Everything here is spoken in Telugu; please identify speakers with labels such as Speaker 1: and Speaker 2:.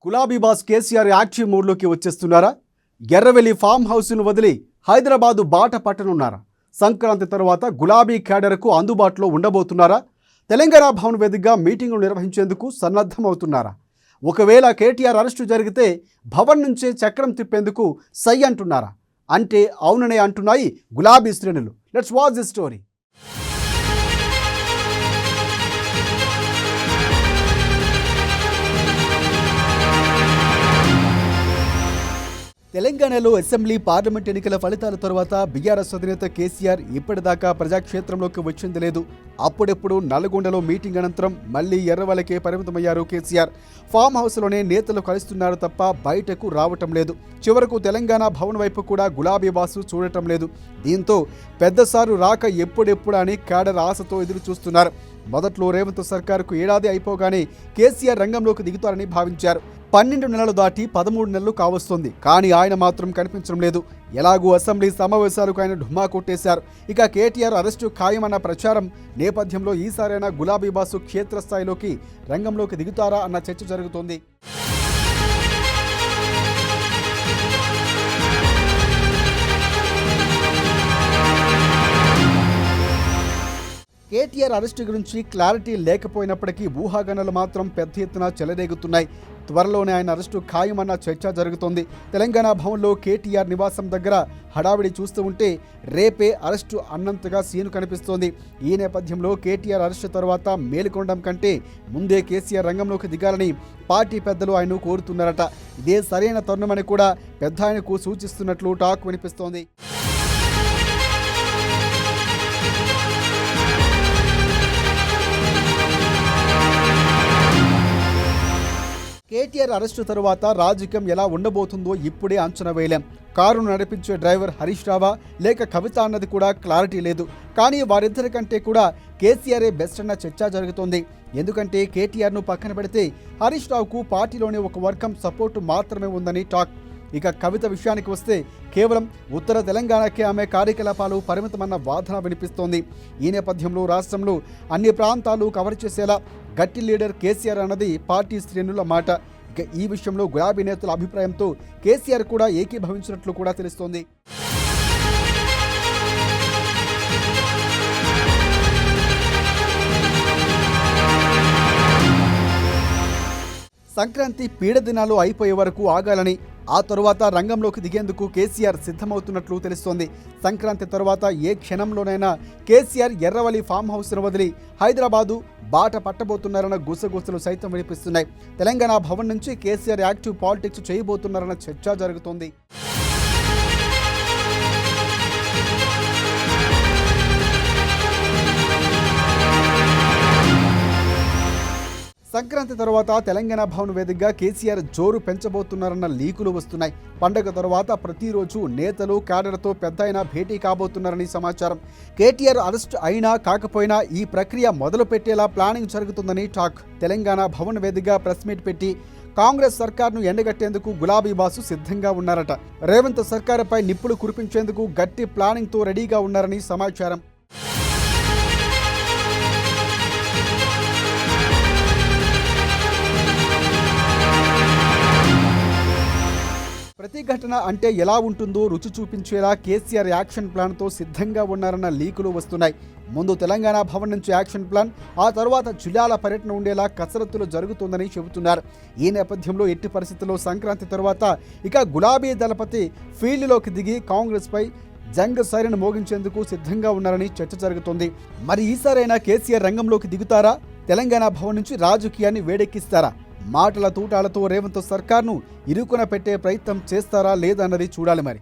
Speaker 1: గులాబీ బాస్ కేసీఆర్ యాక్టివ్ మూడ్లోకి వచ్చేస్తున్నారా? ఎర్రవెల్లి ఫామ్ హౌస్ను వదిలి హైదరాబాదు బాట పట్టనున్నారా? సంక్రాంతి తర్వాత గులాబీ క్యాడర్కు అందుబాటులో ఉండబోతున్నారా? తెలంగాణ భవన్ వేదికగా మీటింగులు నిర్వహించేందుకు సన్నద్ధమవుతున్నారా? ఒకవేళ కేటీఆర్ అరెస్టు జరిగితే భవన్ నుంచే చక్రం తిప్పేందుకు సై అంటున్నారా? అంటే అవుననే అంటున్నాయి గులాబీ శ్రేణులు. Let's watch the story. తెలంగాణలో అసెంబ్లీ పార్లమెంట్ ఎన్నికల ఫలితాల తర్వాత బీఆర్ఎస్ అధినేత కేసీఆర్ ఇప్పటిదాకా ప్రజాక్షేత్రంలోకి వచ్చింది లేదు. అప్పుడెప్పుడు నల్గొండలో మీటింగ్ అనంతరం మళ్లీ ఎర్రవల్లికే పరిమితమయ్యారు కేసీఆర్. ఫామ్ హౌస్లోనే నేతలు కలుస్తున్నారు తప్ప బయటకు రావటం లేదు. చివరకు తెలంగాణ భవన్ వైపు కూడా గులాబీ బాసు చూడటం లేదు. దీంతో పెద్దసారు రాక ఎప్పుడెప్పుడు అని క్యాడర్ ఆశతో ఎదురు చూస్తున్నారు. మొదట్లో రేవంత్ సర్కారుకు ఏడాది అయిపోగానే కేసీఆర్ రంగంలోకి దిగుతారని భావించారు. 12 నెలలు దాటి 13 నెలలు కావస్తుంది. కానీ ఆయన మాత్రం కనిపించడం లేదు. ఎలాగూ అసెంబ్లీ సమావేశాలకు ఆయన ఢుమ్మా కొట్టేశారు. ఇక కేటీఆర్ అరెస్టు ఖాయమన్న ప్రచారం నేపథ్యంలో ఈసారైనా గులాబీ బాసు క్షేత్రస్థాయిలోకి రంగంలోకి దిగుతారా అన్న చర్చ జరుగుతోంది. కేటీఆర్ అరెస్టు గురించి క్లారిటీ లేకపోయినప్పటికీ ఊహాగానాలు మాత్రం పెద్ద ఎత్తున చెలరేగుతున్నాయి. త్వరలోనే ఆయన అరెస్టు ఖాయమన్న చర్చ జరుగుతోంది. తెలంగాణ భవన్లో కేటీఆర్ నివాసం దగ్గర హడావిడి చూస్తూ ఉంటే రేపే అరెస్టు అన్నంతగా సీను కనిపిస్తోంది. ఈ నేపథ్యంలో కేటీఆర్ అరెస్టు తర్వాత మేలుకొనడం కంటే ముందే కేసీఆర్ రంగంలోకి దిగాలని పార్టీ పెద్దలు ఆయన్ను కోరుతున్నారట. ఇదే సరైన తరుణమని కూడా పెద్ద ఆయనకు సూచిస్తున్నట్లు టాక్ వినిపిస్తోంది. కేటీఆర్ అరెస్టు తరువాత రాజకీయం ఎలా ఉండబోతుందో ఇప్పుడే అంచనా వేయలేం. కారును నడిపించే డ్రైవర్ హరీష్ రావా లేక కవిత అన్నది కూడా క్లారిటీ లేదు. కానీ వారిద్దరి కంటే కూడా కేసీఆరే బెస్ట్ అన్న చర్చ జరుగుతోంది. ఎందుకంటే కేటీఆర్ను పక్కన పెడితే హరీష్ రావుకు పార్టీలోని ఒక వర్గం సపోర్టు మాత్రమే ఉందని టాక్. ఇక కవిత విషయానికి వస్తే కేవలం ఉత్తర తెలంగాణకే ఆమె కార్యకలాపాలు పరిమితమన్న వాదన వినిపిస్తోంది. ఈ నేపథ్యంలో రాష్ట్రంలో అన్ని ప్రాంతాలు కవర్ చేసేలా గట్టి లీడర్ కేసీఆర్ అన్నది పార్టీ శ్రేణుల మాట. ఇక ఈ విషయంలో గులాబీ నేతల అభిప్రాయంతో కేసీఆర్ కూడా ఏకీభవించినట్లు కూడా తెలుస్తోంది. సంక్రాంతి పీడ దినాలు అయిపోయే వరకు ఆగాలని, ఆ తరువాత రంగంలోకి దిగేందుకు కేసీఆర్ సిద్ధమవుతున్నట్లు తెలుస్తోంది. సంక్రాంతి తరువాత ఏ క్షణంలోనైనా కేసీఆర్ ఎర్రవల్లి ఫామ్ హౌస్ను వదిలి హైదరాబాదు బాట పట్టబోతున్నారన్న గుసగుసలు సైతం వినిపిస్తున్నాయి. తెలంగాణ భవన్ నుంచి కేసీఆర్ యాక్టివ్ పాలిటిక్స్ చేయబోతున్నారన్న చర్చ జరుగుతోంది. సంక్రాంతి తర్వాత తెలంగాణ భవన్ వేదికగా కేసీఆర్ జోరు పెంచబోతున్నారన్న లీకులు వస్తున్నాయి. పండగ తర్వాత ప్రతిరోజు నేతలు క్యాడర్తో పెద్ద అయినా భేటీ కాబోతున్నారని సమాచారం. కేటీఆర్ అరెస్ట్ అయినా కాకపోయినా ఈ ప్రక్రియ మొదలు పెట్టేలా ప్లానింగ్ జరుగుతుందని టాక్. తెలంగాణ భవన్ వేదికగా ప్రెస్ మీట్ పెట్టి కాంగ్రెస్ సర్కార్ను ఎండగట్టేందుకు గులాబీ బాసు సిద్ధంగా ఉన్నారట. రేవంత్ సర్కారుపై నిప్పులు కురిపించేందుకు గట్టి ప్లానింగ్తో రెడీగా ఉన్నారని సమాచారం. ప్రతిఘటన అంటే ఎలా ఉంటుందో రుచి చూపించేలా కేసీఆర్ యాక్షన్ ప్లాన్తో సిద్ధంగా ఉన్నారన్న లీకులు వస్తున్నాయి. ముందు తెలంగాణ భవన్ నుంచి యాక్షన్ ప్లాన్, ఆ తర్వాత జిల్లాల పర్యటన ఉండేలా కసరత్తులు జరుగుతోందని చెబుతున్నారు. ఈ నేపథ్యంలో ఎట్టి పరిస్థితుల్లో సంక్రాంతి తర్వాత ఇక గులాబీ దళపతి ఫీల్డ్లోకి దిగి కాంగ్రెస్పై జంగ్ సైరన్ మోగించేందుకు సిద్ధంగా ఉన్నారని చర్చ జరుగుతోంది. మరి ఈసారైనా కేసీఆర్ రంగంలోకి దిగుతారా? తెలంగాణ భవన్ నుంచి రాజకీయాన్ని వేడెక్కిస్తారా? మాటల తూటాలతో రేవంత్ సర్కార్ను ఇరుకున పెట్టే ప్రయత్నం చేస్తారా లేదన్నది చూడాలి మరి.